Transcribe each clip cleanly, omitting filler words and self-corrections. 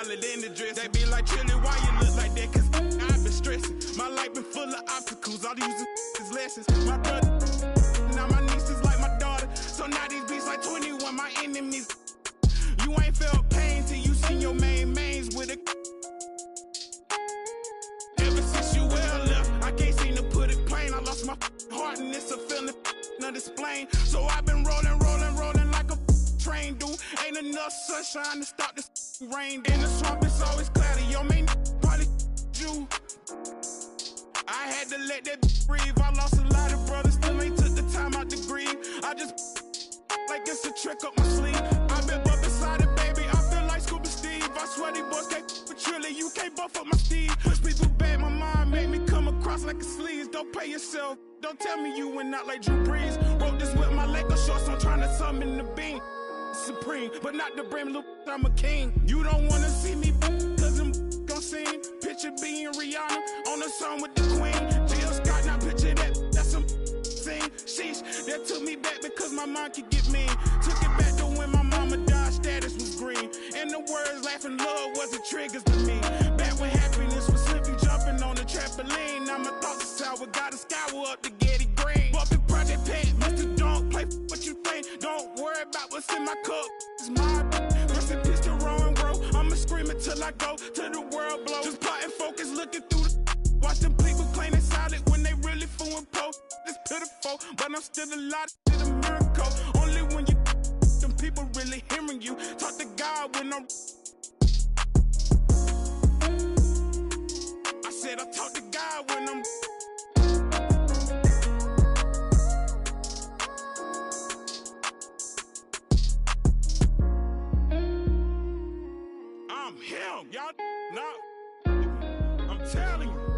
salad in the dress. They be like, Chili, why you look like that? Cause I've been stressing. My life been full of obstacles. All these is lessons. My brother, now my niece is like my daughter. So now these beats like 21, my enemies. You ain't felt pain till you seen your mains with it. Ever since you well left, I can't seem to put it plain. I lost my heart and it's a feeling not explain. So I've been rolling like a train, dude. Ain't enough sunshine to stop this rain. In the swamp, it's always cloudy. Your main probably you. I had to let that breathe. I lost a lot of brothers, still ain't took the time out to grieve. I just like it's a trick up my sleeve. I've been up beside it, baby. I feel like Scuba Steve. I swear these boys can't with Trilly. You can't buff up my Steve. Push me through bad, my mind make me come across like a sleaze. Don't pay yourself. Don't tell me you went out like Drew Brees. Wrote this with my Lego shorts. I'm trying to summon the beam. Supreme, but not the brim. Look, I'm a king. You don't wanna see me, cause I'm gon' sing. Picture being Rihanna on the song with the Queen. Jill Scott, now picture that. That's some scene. Sheesh, that took me back because my mind could get mean. Took it back to when my mama died, status was green. And the words laughing love wasn't triggers to me. Back when happiness was simply jumping on the trampoline. Now my thoughts are sour, gotta scour up to Getty Green. Bumping Project Pet, Mr. Don't play what you think. Don't worry about what's in my cup. It's my rest in peace to Rowan Road. I'ma scream it till I go till the world blow. Just plotting focus, looking through the watch them people plain and silent when they really fool and post. It's pitiful, but I'm still alive. It's a miracle. Only when you them people really hearing you. Talk to God when I'm. I said I talk to God when I'm. I'm him, y'all. No, I'm telling you.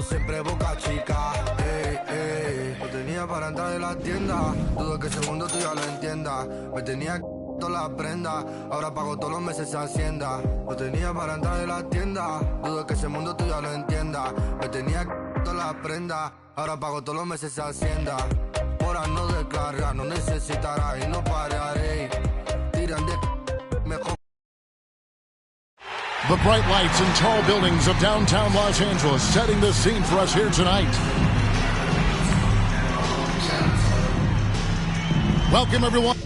siempre boca chica. Lo tenía para entrar en la tienda. Dudo que ese mundo tú ya lo entiendas. Me tenía todas las prendas. Ahora pago todos los meses esa hacienda. Lo tenía para entrar en la tienda. Dudo que ese mundo tú ya lo entiendas. Me tenía todas las prendas. Ahora pago todos los meses esa hacienda. Ahora no descarga, no necesitará y no pararé. Tiran de mejor. The bright lights and tall buildings of downtown Los Angeles setting the scene for us here tonight. Welcome, everyone.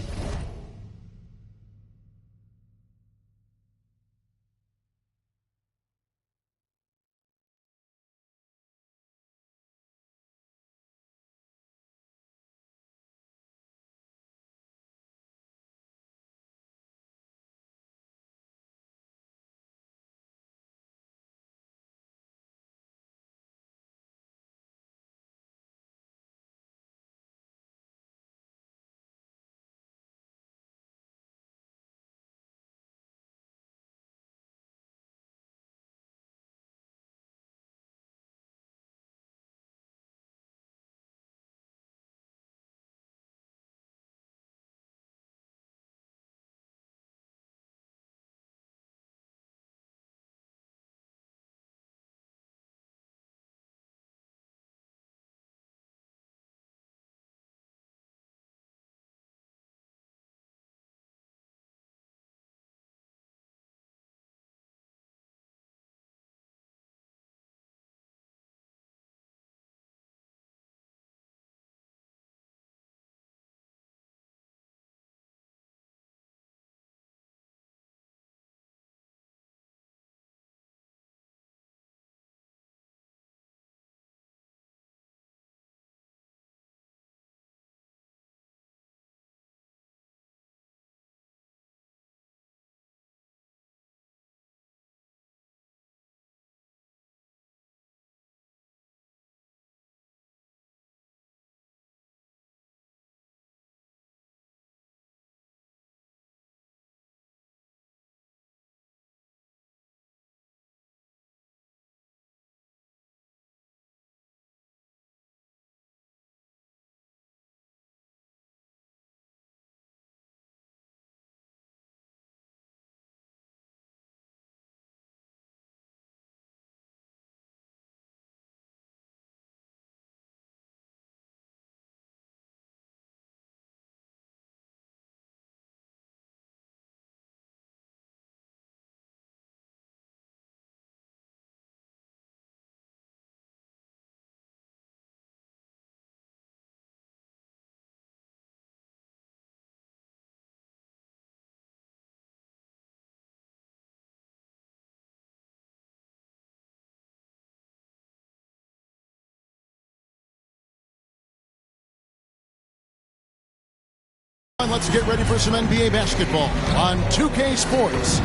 Let's get ready for some NBA basketball on 2K Sports.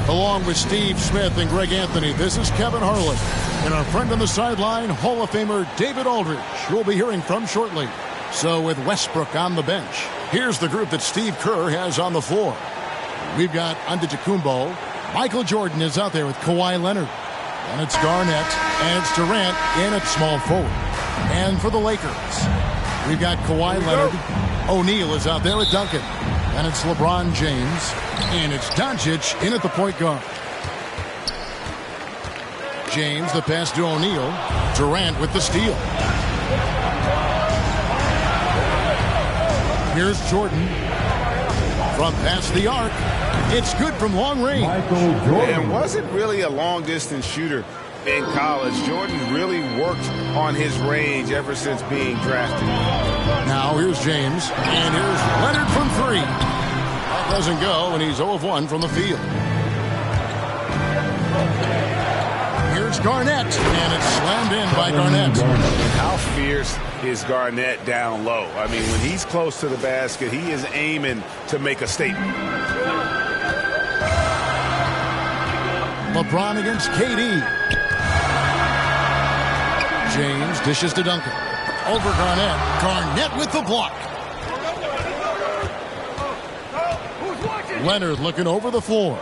Along with Steve Smith and Greg Anthony, this is Kevin Harlan. And our friend on the sideline, Hall of Famer David Aldridge, you'll be hearing from shortly. So with Westbrook on the bench, here's the group that Steve Kerr has on the floor. We've got Antetokounmpo. Michael Jordan is out there with Kawhi Leonard. And it's Garnett, and it's Durant in at small forward. And for the Lakers, we've got Kawhi Leonard. O'Neal is out there with Duncan. And it's LeBron James. And it's Doncic in at the point guard. James, the pass to O'Neal. Durant with the steal. Here's Jordan. From past the arc. It's good from long range. And wasn't really a long-distance shooter in college. Jordan really worked on his range ever since being drafted. Now here's James, and here's Leonard from three. That doesn't go, and he's 0 of 1 from the field. Here's Garnett, and it's slammed in by Garnett. How fierce is Garnett down low? I mean, when he's close to the basket, he is aiming to make a statement. LeBron against KD. James dishes to Duncan. Over Garnett. Garnett with the block. Leonard looking over the floor.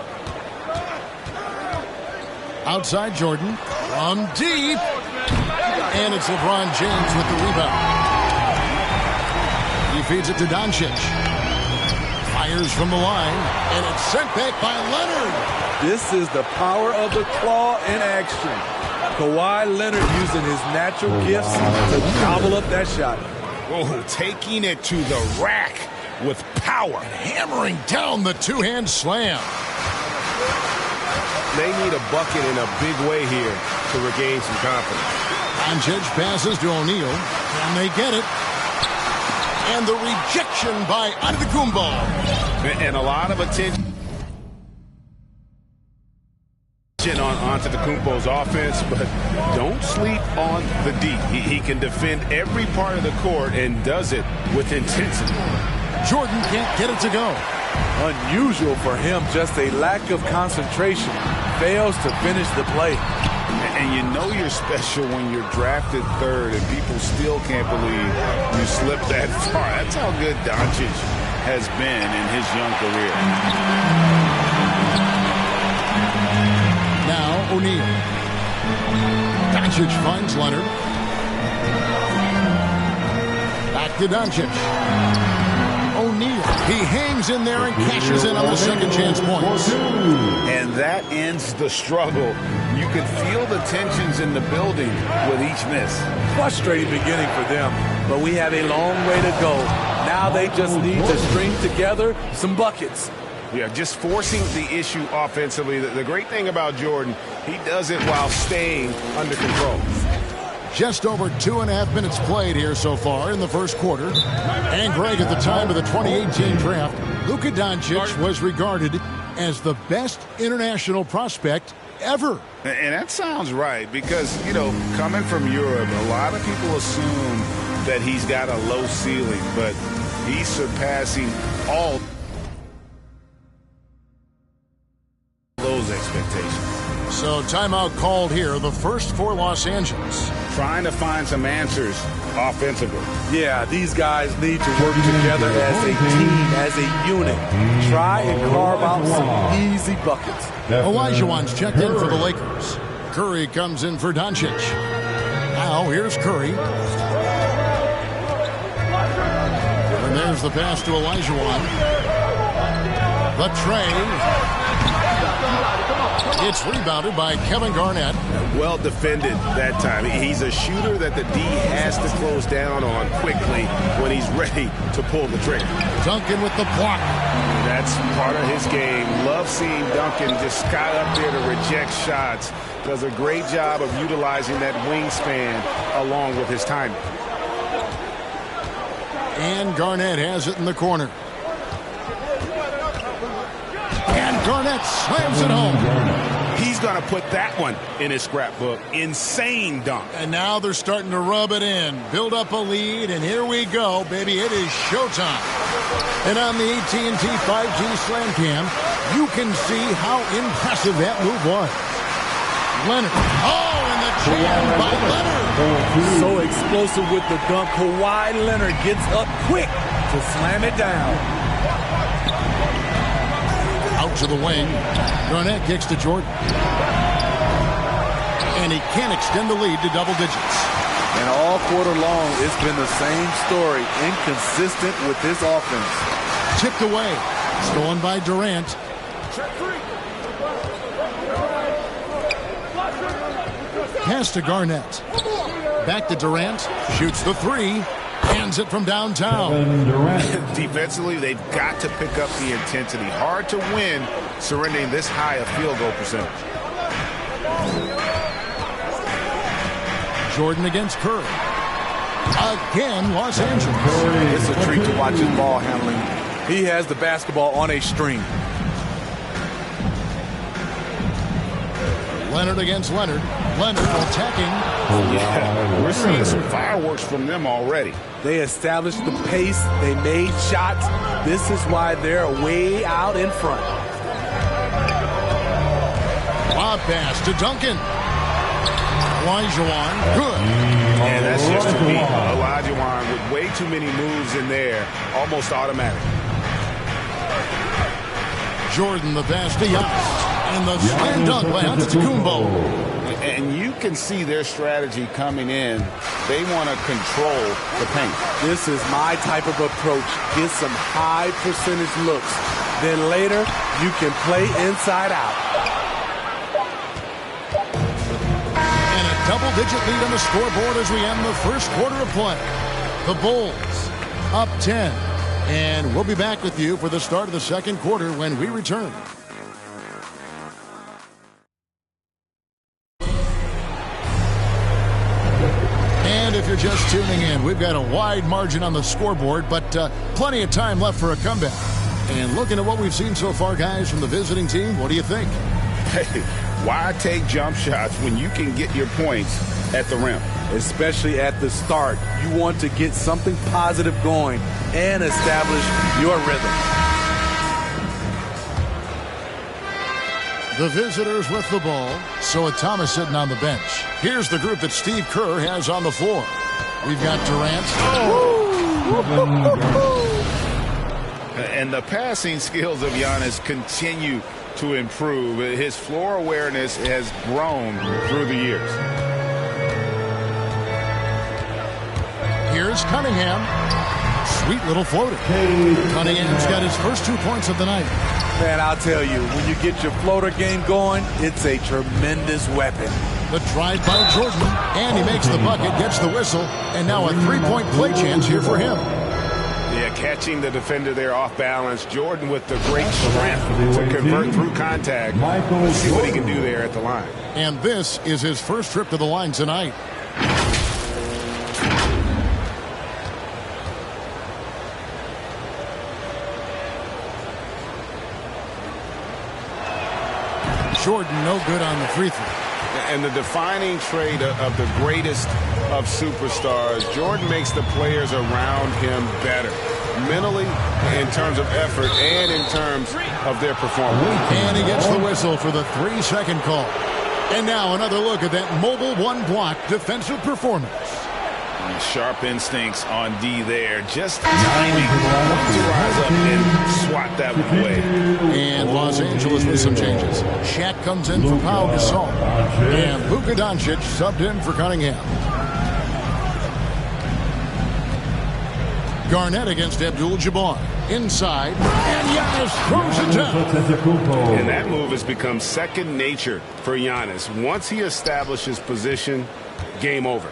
Outside Jordan. From deep. And it's LeBron James with the rebound. He feeds it to Doncic. Fires from the line, and it's sent back by Leonard. This is the power of the claw in action. Kawhi Leonard using his natural gifts to gobble up that shot. Oh, taking it to the rack with power. And hammering down the two-hand slam. They need a bucket in a big way here to regain some confidence. Doncic passes to O'Neal, and they get it. And the rejection by Antetokounmpo. And a lot of attention on Antetokounmpo's offense, but don't sleep on the D. He can defend every part of the court and does it with intensity. Jordan can't get it to go. Unusual for him, just a lack of concentration. Fails to finish the play. And you know you're special when you're drafted third and people still can't believe you slipped that far. That's how good Doncic has been in his young career. Now O'Neal. Doncic finds Leonard. Back to Doncic. O'Neal. He hangs in there and cashes in on the second chance points. And that ends the struggle. You can feel the tensions in the building with each miss. Frustrating beginning for them, but we have a long way to go. Now they just need to string together some buckets. Yeah, just forcing the issue offensively. The great thing about Jordan, he does it while staying under control. Just over 2.5 minutes played here so far in the first quarter. And Greg, at the time of the 2018 draft, Luka Doncic was regarded as the best international prospect ever. And that sounds right because, you know, coming from Europe, a lot of people assume that he's got a low ceiling, but he's surpassing all those expectations. So timeout called here, the first for Los Angeles. Trying to find some answers offensively. Yeah, these guys need to work together as a team, as a unit. Try and carve out some easy buckets. Olajuwon's checked in for the Lakers. Curry comes in for Doncic. Now here's Curry. And there's the pass to Olajuwon. The tray. It's rebounded by Kevin Garnett. Well defended that time. He's a shooter that the D has to close down on quickly when he's ready to pull the trigger. Duncan with the block. That's part of his game. Love seeing Duncan just sky up there to reject shots. Does a great job of utilizing that wingspan along with his timing. And Garnett has it in the corner. And Garnett slams it home. He's going to put that one in his scrapbook. Insane dunk. And now they're starting to rub it in. Build up a lead, and here we go, baby. It is showtime. And on the AT&T 5G Slam Cam, you can see how impressive that move was. Leonard. Oh, and the jam by Leonard. So explosive with the dunk. Kawhi Leonard gets up quick to slam it down. Out to the wing. Garnett kicks to Jordan. And he can't extend the lead to double digits. And all quarter long, it's been the same story. Inconsistent with this offense. Tipped away. Stolen by Durant. Pass to Garnett. Back to Durant. Shoots the three. Hands it from downtown. Defensively, they've got to pick up the intensity. Hard to win surrendering this high a field goal percentage. Jordan against Curry. Again, Los Angeles. It's a treat to watch his ball handling. He has the basketball on a string. Leonard against Leonard. Leonard attacking. Yeah, we're seeing some fireworks from them already. They established the pace. They made shots. This is why they're way out in front. Lob pass to Duncan. Olajuwon, good. And that's just to beat Olajuwon with way too many moves in there. Almost automatic. Jordan the pass to Giannis. And the slam dunk by Antetokounmpo. And you can see their strategy coming in. They want to control the paint. This is my type of approach. Get some high percentage looks. Then later, you can play inside out. And a double-digit lead on the scoreboard as we end the first quarter of play. The Bulls up 10. And we'll be back with you for the start of the second quarter when we return. And if you're just tuning in, we've got a wide margin on the scoreboard, but plenty of time left for a comeback. And looking at what we've seen so far, guys, from the visiting team, what do you think? Hey, why take jump shots when you can get your points at the rim? Especially at the start. You want to get something positive going and establish your rhythm. The visitors with the ball. So Thomas sitting on the bench. Here's the group that Steve Kerr has on the floor. We've got Durant. And the passing skills of Giannis continue to improve. His floor awareness has grown through the years. Here's Cunningham. Sweet little floater. Cunningham's got his first 2 points of the night. Man, I'll tell you, when you get your floater game going, it's a tremendous weapon. The drive by Jordan, and he makes the bucket, gets the whistle, and now a three-point play chance here for him. Yeah, catching the defender there off balance. Jordan with the great strength to convert through contact. Let's see what he can do there at the line. And this is his first trip to the line tonight. Jordan no good on the free throw. And the defining trait of the greatest of superstars, Jordan makes the players around him better. Mentally, in terms of effort, and in terms of their performance. And he gets the whistle for the 3-second call. And now another look at that mobile one-block defensive performance. Sharp instincts on D there. Just timing to rise up and swat that one away. And Los Angeles with some changes. Shaq comes in for Pau Gasol. And Luka Doncic subbed in for Cunningham. Garnett against Abdul-Jabbar. Inside. And Giannis throws it down. And that move has become second nature for Giannis. Once he establishes position, game over.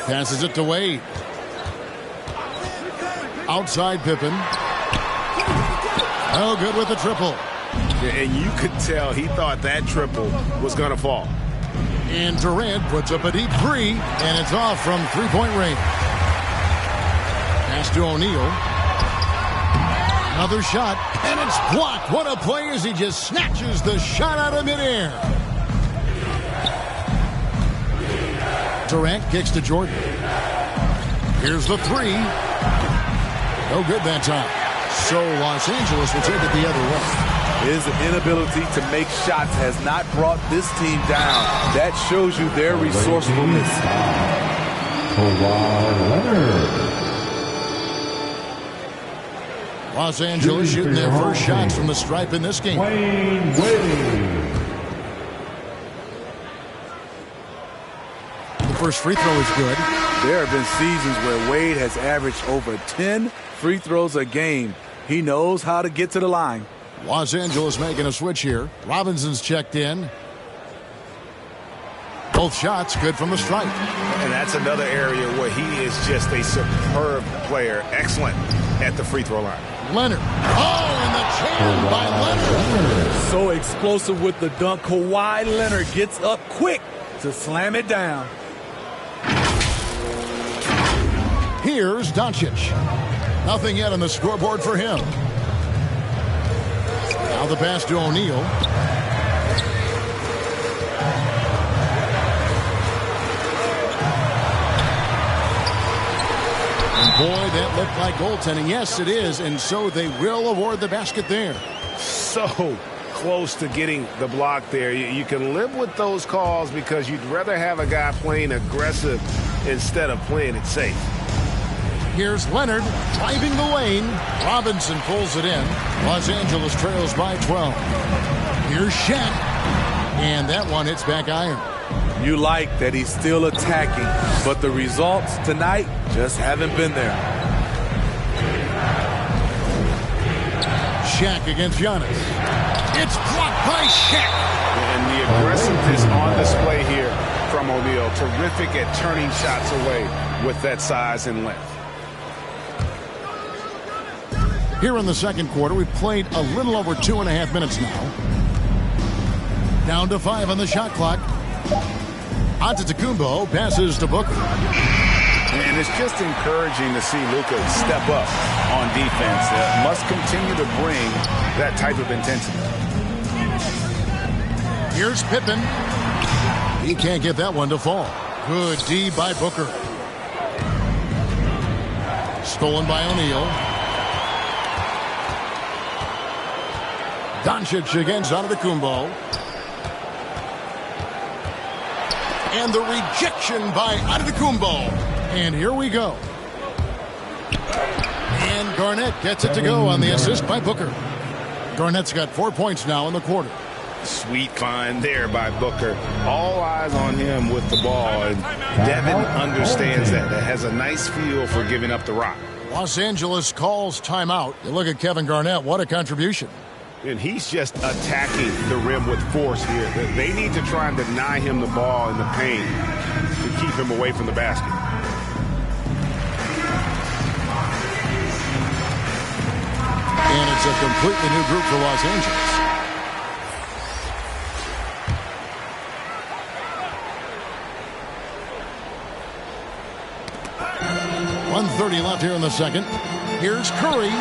Passes it to Wade. Outside Pippen. Oh, good with the triple. And you could tell he thought that triple was going to fall. And Durant puts up a deep three, and it's off from three-point range. Pass to O'Neal. Another shot, and it's blocked. What a play as he just snatches the shot out of midair. Durant kicks to Jordan. Here's the three. No good that time. So Los Angeles will take it the other way. His inability to make shots has not brought this team down. That shows you their resourcefulness. Los Angeles shooting their first shots from the stripe in this game. First free throw is good. There have been seasons where Wade has averaged over 10 free throws a game. He knows how to get to the line. Los Angeles making a switch here. Robinson's checked in. Both shots good from the stripe. And that's another area where he is just a superb player. Excellent at the free throw line. Leonard. Oh, and the jam by Leonard. So explosive with the dunk. Kawhi Leonard gets up quick to slam it down. Here's Doncic. Nothing yet on the scoreboard for him. Now the pass to O'Neal. And boy, that looked like goaltending. Yes, it is. And so they will award the basket there. So close to getting the block there. You can live with those calls because you'd rather have a guy playing aggressive instead of playing it safe. Here's Leonard driving the lane. Robinson pulls it in. Los Angeles trails by 12. Here's Shaq. And that one hits back iron. You like that he's still attacking, but the results tonight just haven't been there. Shaq against Giannis. It's blocked by Shaq. And the aggressiveness on display here from O'Neal. Terrific at turning shots away with that size and length. Here in the second quarter, we've played a little over 2.5 minutes now. Down to 5 on the shot clock. Antetokounmpo passes to Booker. And it's just encouraging to see Luka step up on defense. Must continue to bring that type of intensity. Here's Pippen. He can't get that one to fall. Good D by Booker. Stolen by O'Neal. Doncic against Antetokounmpo. And the rejection by Antetokounmpo. And here we go. And Garnett gets it to go on the assist by Booker. Garnett's got 4 points now in the quarter. Sweet find there by Booker. All eyes on him with the ball. And Devin understands that. That has a nice feel for giving up the rock. Los Angeles calls timeout. You look at Kevin Garnett. What a contribution. And he's just attacking the rim with force here. They need to try and deny him the ball in the paint to keep him away from the basket. And it's a completely new group for Los Angeles. .130 left here in the second. Here's Curry.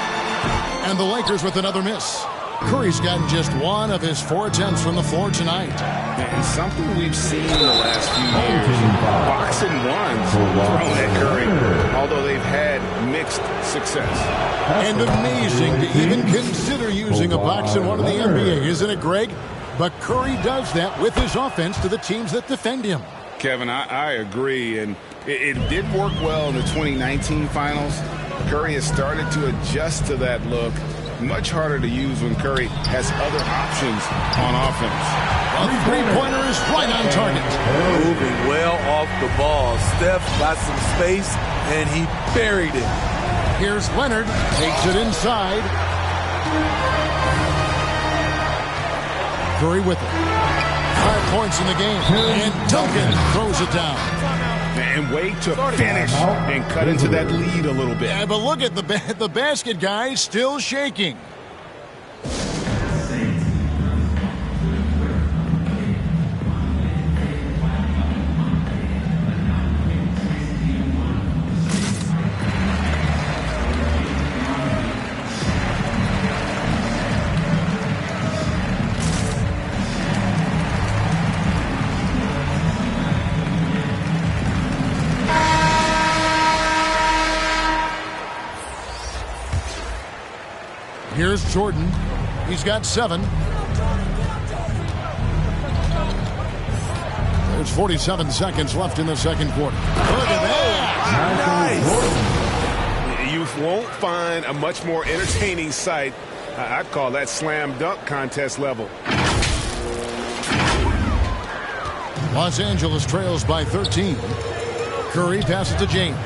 And the Lakers with another miss. Curry's gotten just 1 of his 4 attempts from the floor tonight. And something we've seen in the last few years, boxing ones thrown at Curry, although they've had mixed success. And amazing to even consider using a boxing one in the NBA, isn't it, Greg? But Curry does that with his offense to the teams that defend him. Kevin, I agree, and it did work well in the 2019 finals. Curry has started to adjust to that look. Much harder to use when Curry has other options on offense. A three-pointer is right on target. Moving well off the ball. Steph got some space, and he buried it. Here's Leonard. Takes it inside. Curry with it. 5 points in the game. And Duncan throws it down. And wait to finish and cut into that lead a little bit. Yeah, but look at the basket guy still shaking. Here's Jordan. He's got 7. There's 47 seconds left in the second quarter. Look at that. Nice. You won't find a much more entertaining sight. I'd call that slam dunk contest level. Los Angeles trails by 13. Curry passes to James.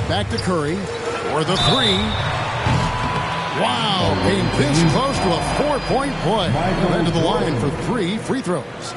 Back to Curry for the 3. Wow, came this close to a 4-point play. Into the line for 3 free throws.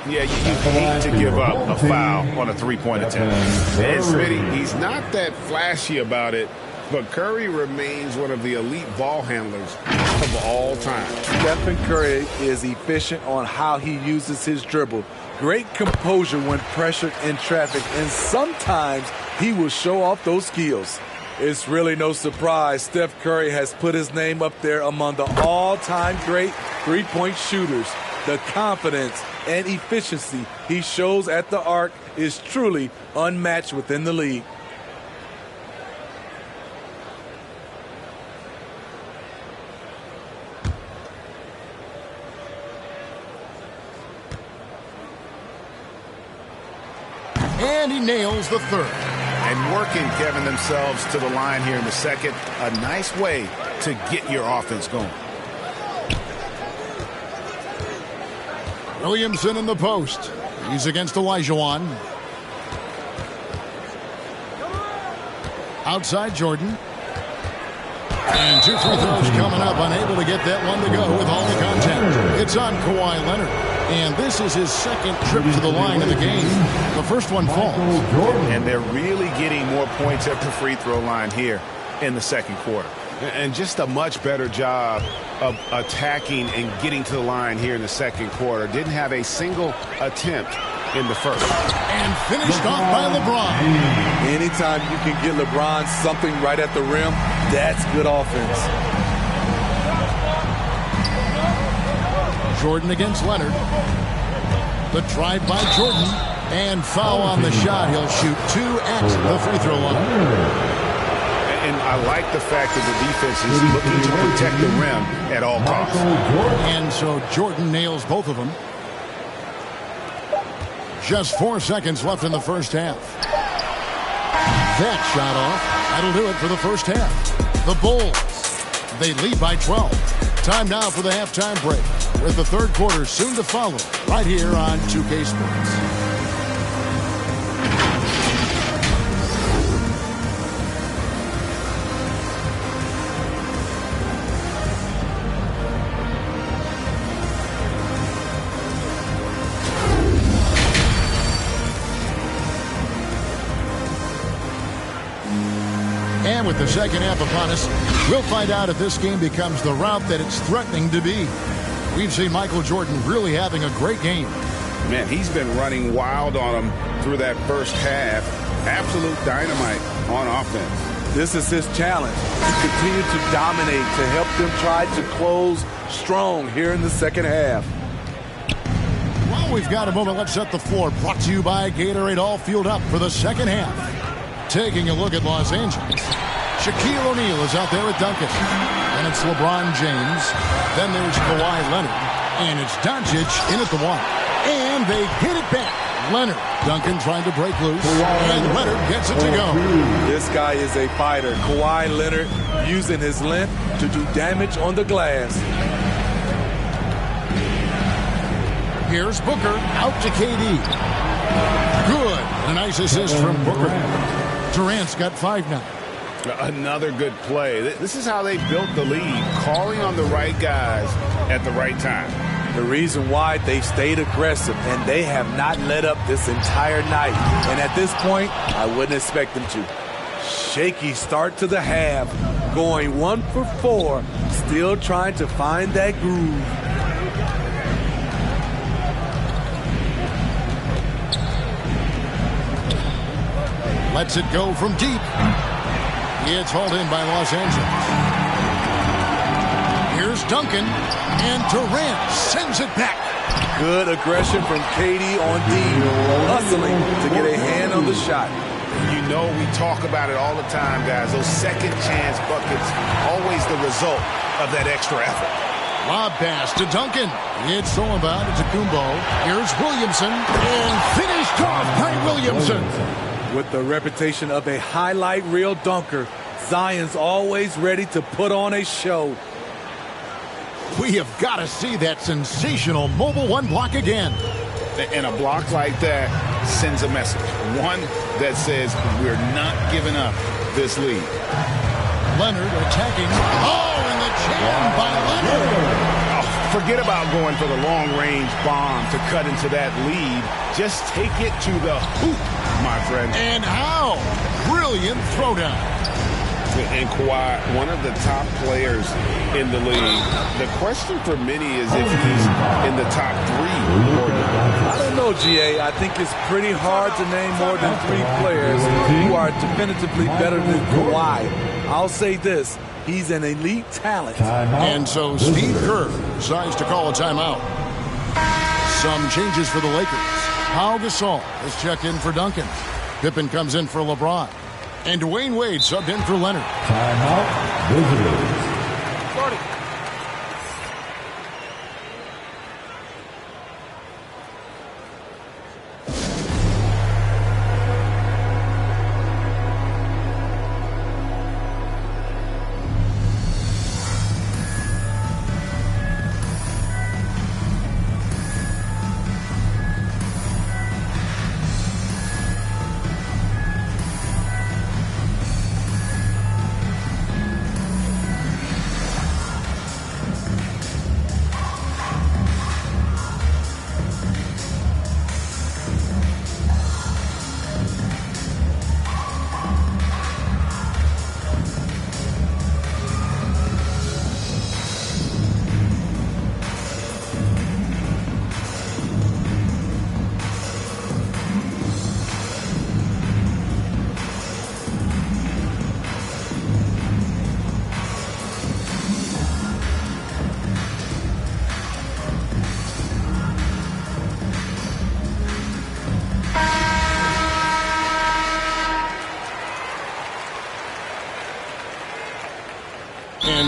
Yeah, you hate to give up a foul on a 3-point attempt. And Smitty, he's not that flashy about it, but Curry remains one of the elite ball handlers of all time. Stephen Curry is efficient on how he uses his dribble. Great composure when pressured in traffic, and sometimes he will show off those skills. It's really no surprise Steph Curry has put his name up there among the all-time great three-point shooters. The confidence and efficiency he shows at the arc is truly unmatched within the league. And he nails the 3rd. And working, Kevin, themselves to the line here in the second. A nice way to get your offense going. Williamson in the post. He's against Olajuwon. Outside Jordan. And 2 free throws coming up. Unable to get that one to go with all the contact. It's on Kawhi Leonard. And this is his second trip to the line of the game. The first one falls. And they're really getting more points at the free throw line here in the second quarter. And just a much better job of attacking and getting to the line here in the second quarter. Didn't have a single attempt in the first. And finished off by LeBron. Anytime you can get LeBron something right at the rim, that's good offense. Jordan against Leonard. The drive by Jordan. And foul on the shot. He'll shoot 2 at the free throw line. And I like the fact that the defense is looking to protect the rim at all costs. And so Jordan nails both of them. Just 4 seconds left in the first half. That shot off. That'll do it for the first half. The Bulls, they lead by 12. Time now for the halftime break, with the third quarter soon to follow, right here on 2K Sports. And with the second half upon us, we'll find out if this game becomes the route that it's threatening to be. We've seen Michael Jordan really having a great game. Man, he's been running wild on them through that first half. Absolute dynamite on offense. This is his challenge, to continue to dominate, to help them try to close strong here in the second half. Well, we've got a moment. Let's set the floor. Brought to you by Gatorade, all fueled up for the second half. Taking a look at Los Angeles. Shaquille O'Neal is out there with Duncan. And it's LeBron James. Then there's Kawhi Leonard. And it's Doncic in at the one. And they get it back. Leonard. Duncan trying to break loose. And Leonard gets it to go. This guy is a fighter. Kawhi Leonard using his length to do damage on the glass. Here's Booker out to KD. Good. A nice assist from Booker. Durant's got 5 now. Another good play. This is how they built the lead, calling on the right guys at the right time. The reason why they stayed aggressive, and they have not let up this entire night. And at this point, I wouldn't expect them to. Shaky start to the half, going 1 for 4, still trying to find that groove. Lets it go from deep. It's hauled in by Los Angeles. Here's Duncan. And Durant sends it back. Good aggression from KD on D, hustling to get a hand on the shot. You know we talk about it all the time, guys. Those second chance buckets, always the result of that extra effort. Lob pass to Duncan. It's all about it to Kumbo. Here's Williamson. And finished off by Williamson. With the reputation of a highlight reel dunker, Zion's always ready to put on a show. We have got to see that sensational mobile one block again. And a block like that sends a message. One that says we're not giving up this lead. Leonard attacking. Oh, and the jam by Leonard. Forget about going for the long-range bomb to cut into that lead. Just take it to the hoop, my friend. And how? Brilliant throwdown. And Kawhi, one of the top players in the league. The question for many is if he's in the top 3 or not. I don't know, GA. I think it's pretty hard to name more than 3 players who are definitively better than Kawhi. I'll say this. He's an elite talent. And so Steve Kerr decides to call a timeout. Some changes for the Lakers. Pau Gasol has checked in for Duncan. Pippen comes in for LeBron. And Dwayne Wade subbed in for Leonard. Timeout, visitors.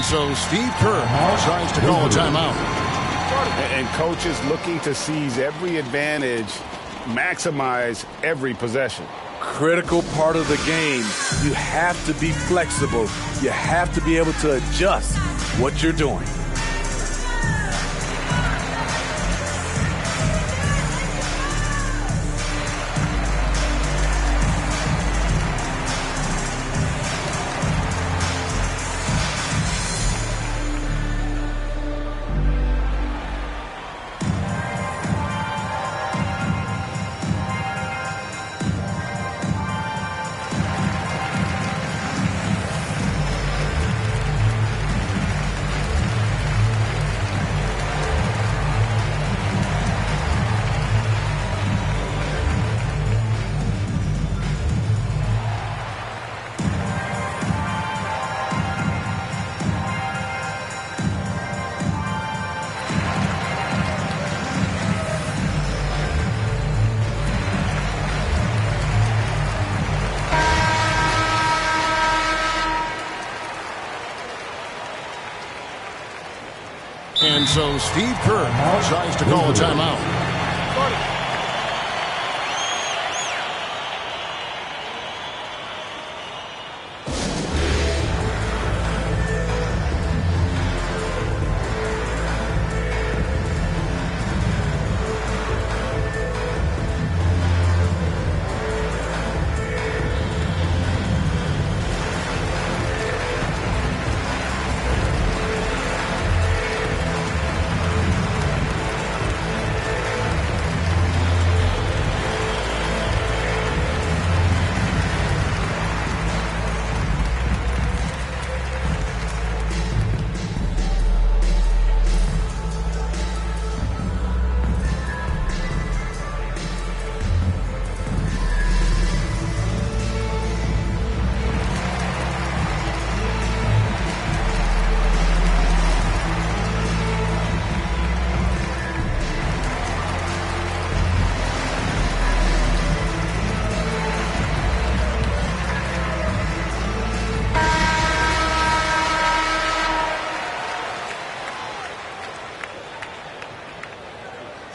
so Steve Kerr tries to call a timeout. And coaches looking to seize every advantage, maximize every possession. Critical part of the game. You have to be flexible. You have to be able to adjust what you're doing. And so Steve Kerr tries to call a timeout.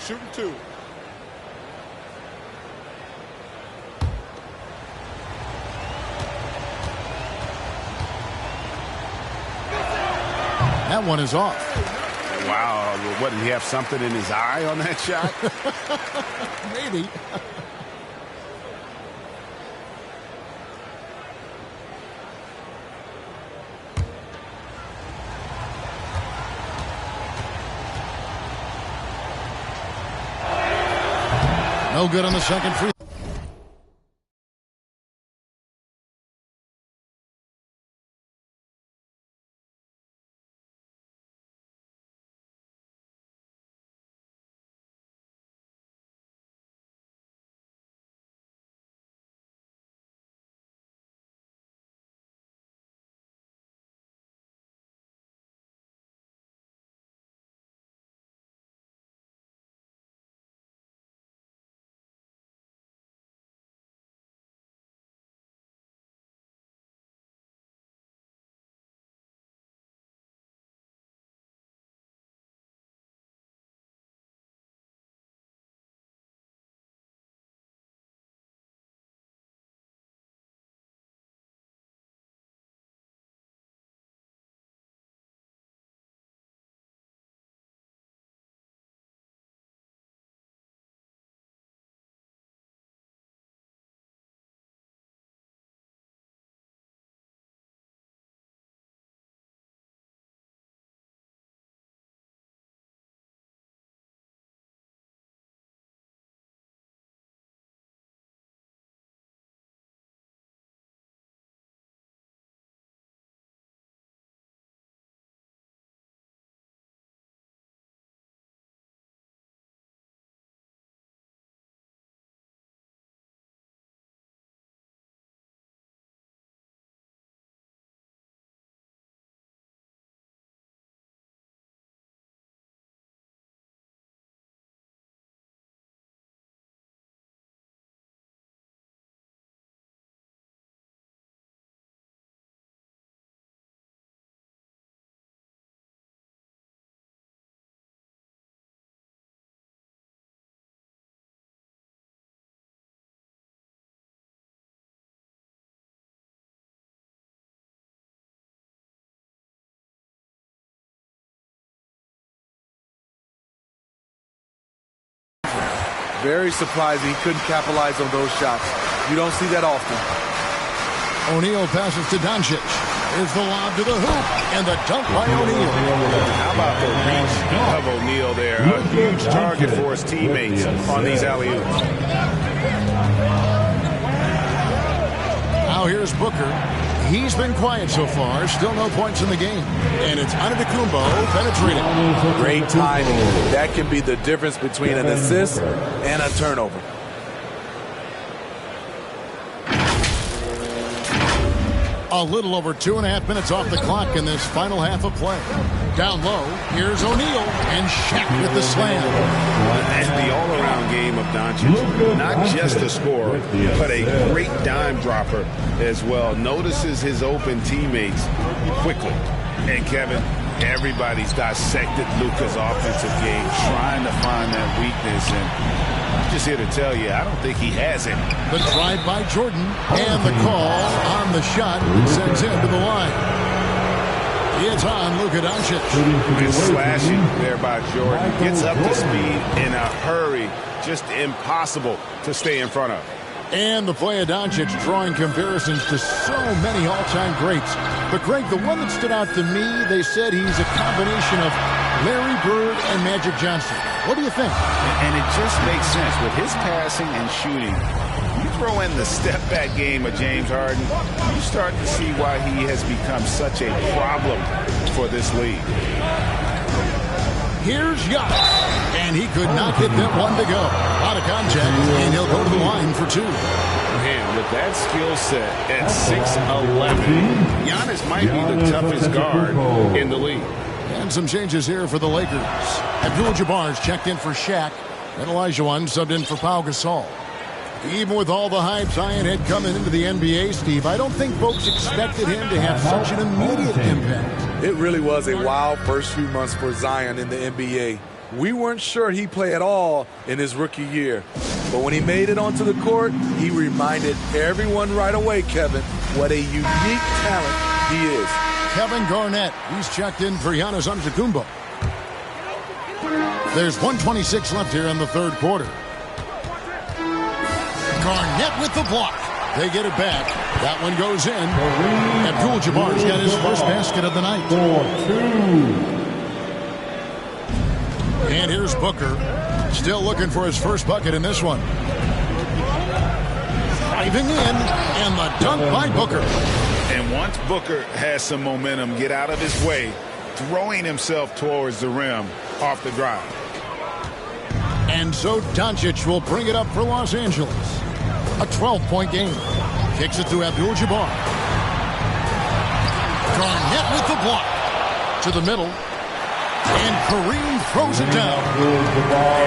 Shooting two. That one is off. Wow. What, did he have something in his eye on that shot? Maybe. No good on the second free. Very surprising he couldn't capitalize on those shots. You don't see that often. O'Neal passes to Doncic. Here's the lob to the hoop, and the dunk by O'Neal. How about the reach of O'Neal there? A huge target for his teammates on these alley-oops. Now here's Booker. He's been quiet so far. Still no points in the game. And it's Antetokounmpo penetrating. Great timing. That can be the difference between an assist and a turnover. A little over 2.5 minutes off the clock in this final half of play. Down low, here's O'Neal, and Shaq with the slam. And the all-around game of Doncic, not just a scorer, but a great dime dropper as well. Notices his open teammates quickly. And Kevin, everybody's dissected Luka's offensive game, trying to find that weakness, and I'm just here to tell you, I don't think he has it. The drive by Jordan, and the call on the shot sends him to the line. It's on Luka Doncic. Good slashing there by Jordan. Gets up to speed in a hurry. Just impossible to stay in front of. And the play of Doncic drawing comparisons to so many all-time greats. But Greg, the one that stood out to me, they said he's a combination of Larry Bird and Magic Johnson. What do you think? And it just makes sense. With his passing and shooting, you throw in the step-back game of James Harden, you start to see why he has become such a problem for this league. Here's Giannis, and he could not get that one to go. Out of contact, and he'll go to the line for two. Man, with that skill set at 6'11", Giannis might be the toughest guard in the league. And some changes here for the Lakers. Abdul-Jabbar's checked in for Shaq, and Olajuwon subbed in for Pau Gasol. Even with all the hype Zion had coming into the NBA, Steve, I don't think folks expected him to have such an immediate impact. It really was a wild first few months for Zion in the NBA. We weren't sure he'd play at all in his rookie year. But when he made it onto the court, he reminded everyone right away, Kevin, what a unique talent he is. Kevin Garnett, he's checked in for Giannis Antetokounmpo. There's 1:26 left here in the third quarter. Garnett with the block. They get it back. That one goes in. Abdul-Jabbar's got his first basket of the night. And here's Booker. Still looking for his first bucket in this one. Driving in, and the dunk by Booker. And once Booker has some momentum, get out of his way, throwing himself towards the rim off the drive. And so Doncic will bring it up for Los Angeles. A 12-point game. Kicks it to Abdul-Jabbar. Garnett with the block. To the middle. And Kareem throws it down.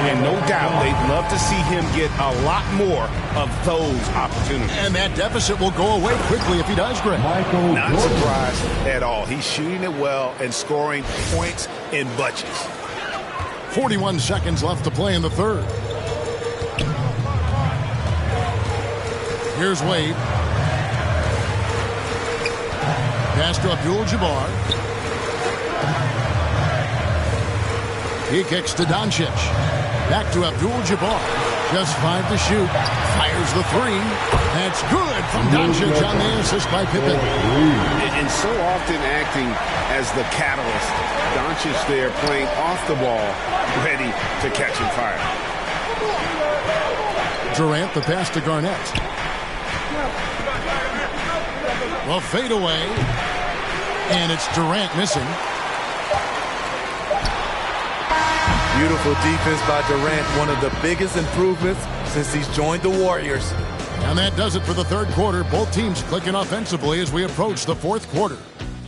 And no doubt they'd love to see him get a lot more of those opportunities. And that deficit will go away quickly if he does, Greg. Not surprised at all. He's shooting it well and scoring points in bunches. 41 seconds left to play in the third. Here's Wade. Pass to Abdul-Jabbar. He kicks to Doncic. Back to Abdul-Jabbar. Just 5 to shoot. Fires the three. That's good from Doncic on the assist by Pippen. And so often acting as the catalyst. Doncic there playing off the ball, ready to catch and fire. Durant, the pass to Garnett. Well, fade away. And it's Durant missing. Beautiful defense by Durant, one of the biggest improvements since he's joined the Warriors. And that does it for the third quarter. Both teams clicking offensively as we approach the fourth quarter.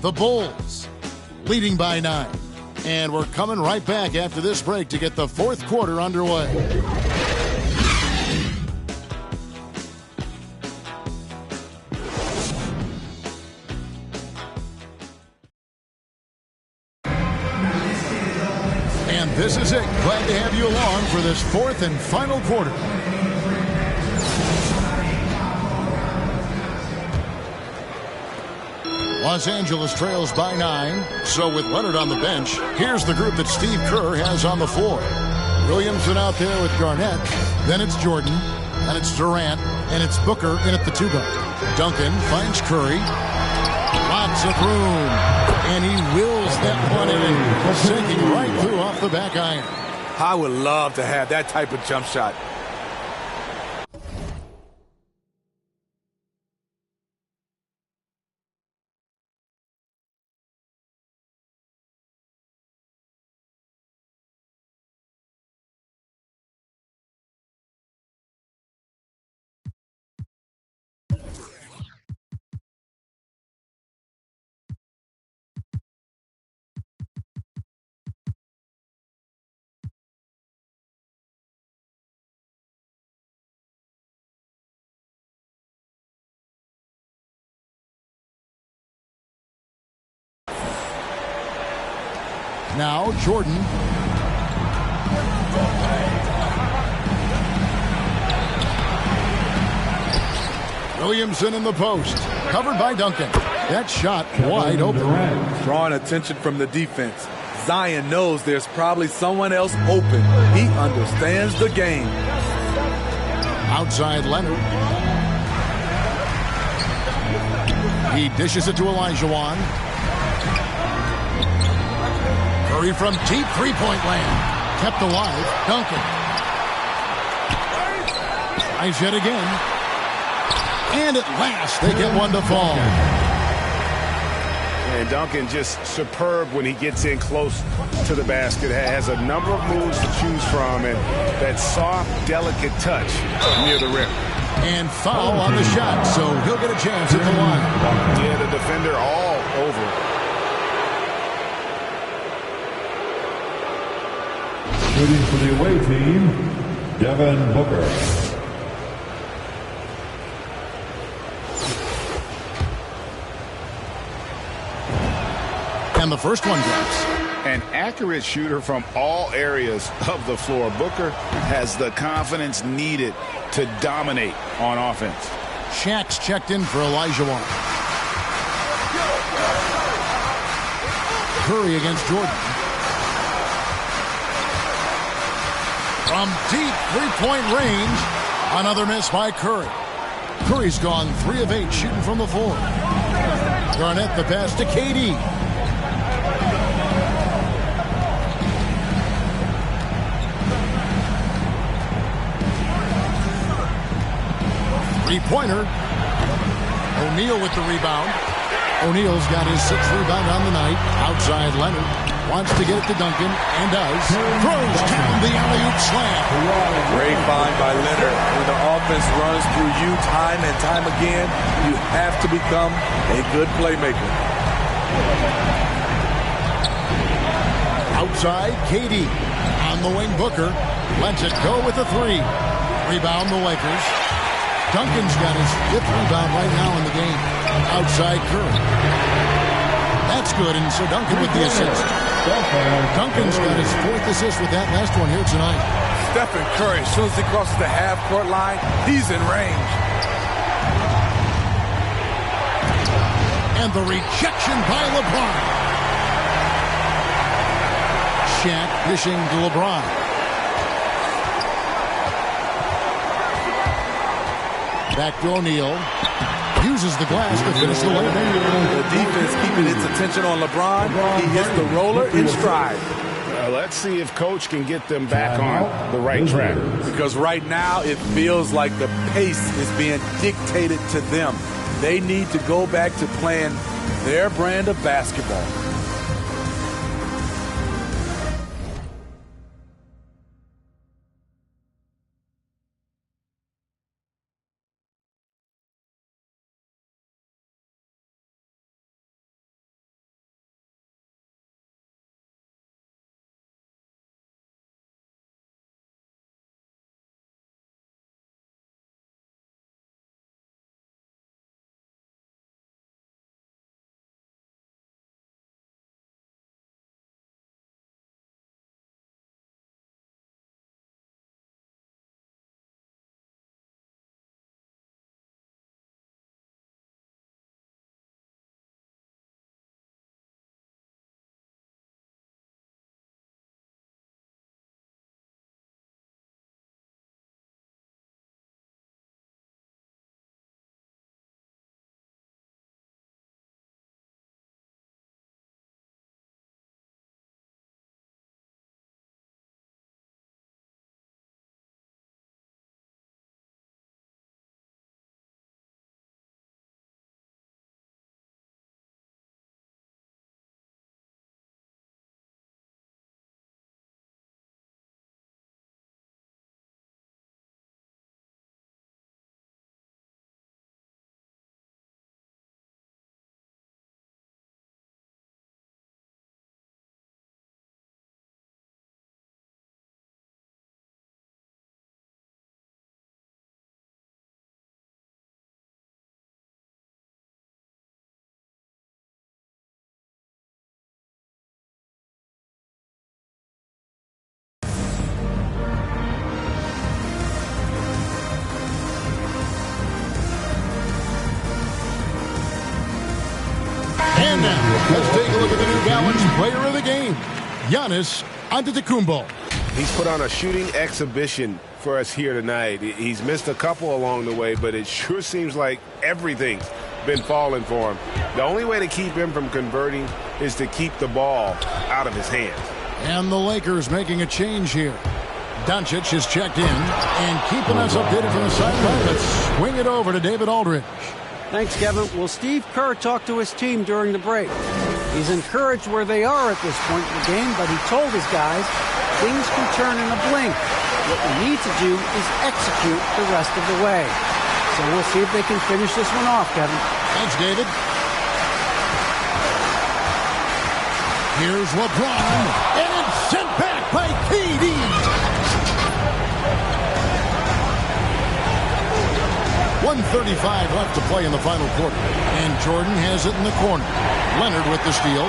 The Bulls leading by 9. And we're coming right back after this break to get the fourth quarter underway. And this is it. Glad to have you along for this fourth and final quarter. Los Angeles trails by 9. So with Leonard on the bench, here's the group that Steve Kerr has on the floor. Williamson out there with Garnett. Then it's Jordan. And it's Durant. And it's Booker in at the 2 guard. Duncan finds Curry. Lots of room. And he wills that one in. Sinking right through off the back iron. I would love to have that type of jump shot. Now Jordan. Williamson in the post. Covered by Duncan. That shot wide open. Drawing attention from the defense. Zion knows there's probably someone else open. He understands the game. Outside Leonard. He dishes it to Olajuwon. Curry from deep three-point land. Kept alive. Duncan. Tries yet again. And at last they get one to fall. And Duncan just superb when he gets in close to the basket. Has a number of moves to choose from, and that soft, delicate touch near the rim. And foul on the shot, so he'll get a chance at the line. Yeah, the defender all over it. Shooting for the away team, Devin Booker. And the first one goes. An accurate shooter from all areas of the floor. Booker has the confidence needed to dominate on offense. Shaq's checked in for Olajuwon. Curry against Jordan. From deep three-point range, another miss by Curry. Curry's gone 3 of 8 shooting from the floor. Garnett the pass to KD. Three-pointer. O'Neal with the rebound. O'Neal's got his 6th rebound on the night. Outside Leonard. Wants to get it to Duncan, and does. Throws down the alley-oop slam. Great find by Leonard. When the offense runs through you time and time again, you have to become a good playmaker. Outside, KD. On the wing, Booker. Lets it go with the 3. Rebound the Lakers. Duncan's got his 5th rebound right now in the game. Outside Curry. That's good, and so Duncan with the assist. Duncan's got his 4th assist with that last one here tonight. Stephen Curry, as soon as he crosses the half-court line, he's in range. And the rejection by LeBron. Shaq dishing to LeBron. Back to O'Neal. Uses the glass to finish the layup. The defense keeping its attention on LeBron. He hits the roller in stride. Let's see if Coach can get them back on the right track. Because right now it feels like the pace is being dictated to them. They need to go back to playing their brand of basketball. player of the game, Giannis Antetokounmpo. He's put on a shooting exhibition for us here tonight. He's missed a couple along the way, but it sure seems like everything's been falling for him. The only way to keep him from converting is to keep the ball out of his hands. And the Lakers making a change here. Doncic is checked in, and keeping us updated from the sideline. Let's swing it over to David Aldridge. Thanks, Kevin. Well, Steve Kerr talked to his team during the break. He's encouraged where they are at this point in the game, but he told his guys things can turn in a blink. What we need to do is execute the rest of the way. So we'll see if they can finish this one off, Kevin. Thanks, David. Here's LeBron, and it's sent back by KD. .135 left to play in the final quarter. And Jordan has it in the corner. Leonard with the steal.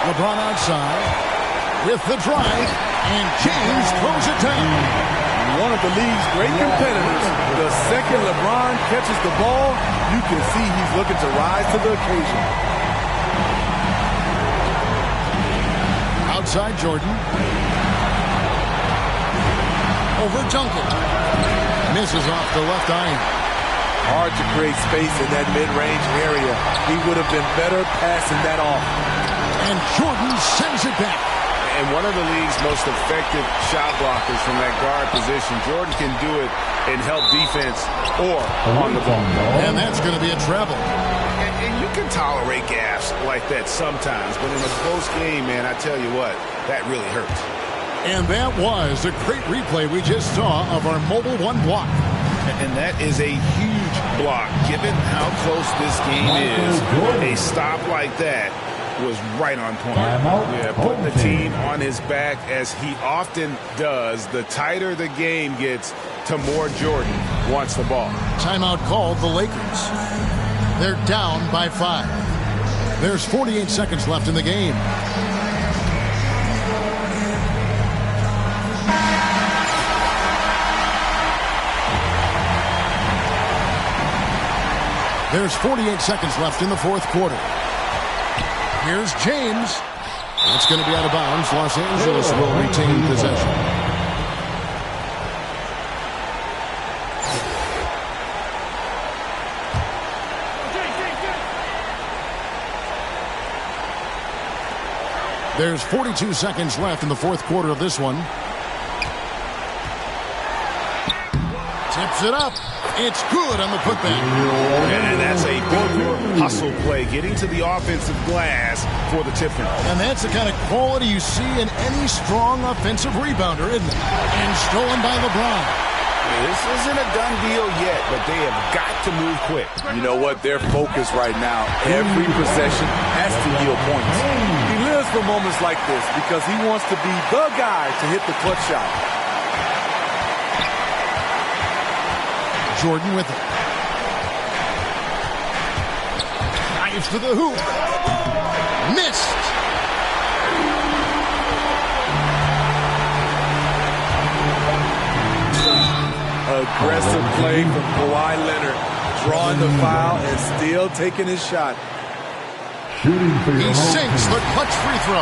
LeBron outside with the drive. And James throws it down. One of the league's great competitors. The second LeBron catches the ball, you can see he's looking to rise to the occasion. Outside Jordan. Over Duncan. Misses off the left iron. Hard to create space in that mid-range area. He would have been better passing that off. And Jordan sends it back. And one of the league's most effective shot blockers from that guard position. Jordan can do it and help defense or on the ball. And that's going to be a treble. And you can tolerate gaffes like that sometimes, but in a close game, man, I tell you what, that really hurts. And that was a great replay we just saw of our Mobile One block. And that is a huge block. Given how close this game is, a stop like that was right on point. Yeah, putting the team on his back as he often does. The tighter the game gets, to more Jordan wants the ball. Timeout called the Lakers. They're down by 5. There's 48 seconds left in the game. There's 48 seconds left in the fourth quarter. Here's James. It's going to be out of bounds. Los Angeles will retain possession. There's 42 seconds left in the fourth quarter of this one. Tips it up. It's good on the putback. And that's a big hustle play, getting to the offensive glass for the tip in. And that's the kind of quality you see in any strong offensive rebounder, isn't it? And stolen by LeBron. This isn't a done deal yet, but they have got to move quick. You know what? They're focused right now. Every possession has to yield points. He lives for moments like this because he wants to be the guy to hit the clutch shot. Jordan with it. Dives to the hoop. Missed. Aggressive play from Kawhi Leonard. Drawing the foul and still taking his shot. He sinks the clutch free throw.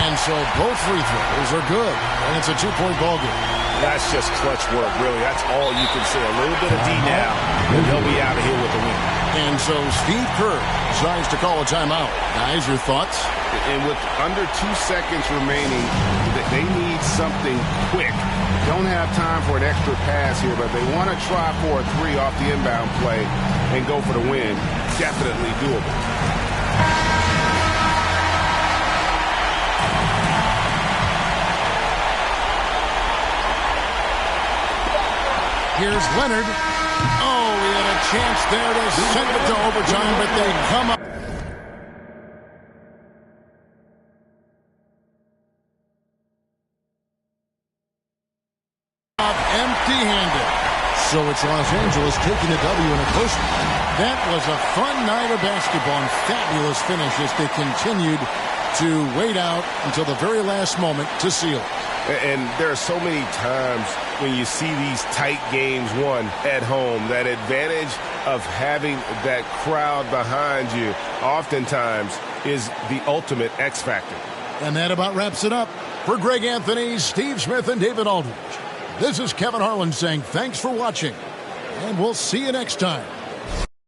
And so both free throws are good. And it's a 2-point ball game. That's just clutch work, really. That's all you can say. A little bit of D now, and they'll be out of here with the win. And so Steve Kerr decides to call a timeout. Guys, your thoughts? And with under 2 seconds remaining, they need something quick. Don't have time for an extra pass here, but they want to try for a 3 off the inbound play and go for the win. Definitely doable. Here's Leonard. Oh, he had a chance there to send it to overtime, but they come up. Empty-handed. So it's Los Angeles taking the W in a close one. That was a fun night of basketball and fabulous finish as they continued to wait out until the very last moment to seal it. And there are so many times when you see these tight games won at home, that advantage of having that crowd behind you oftentimes is the ultimate X factor. And that about wraps it up. For Greg Anthony, Steve Smith, and David Aldridge, this is Kevin Harlan saying thanks for watching, and we'll see you next time.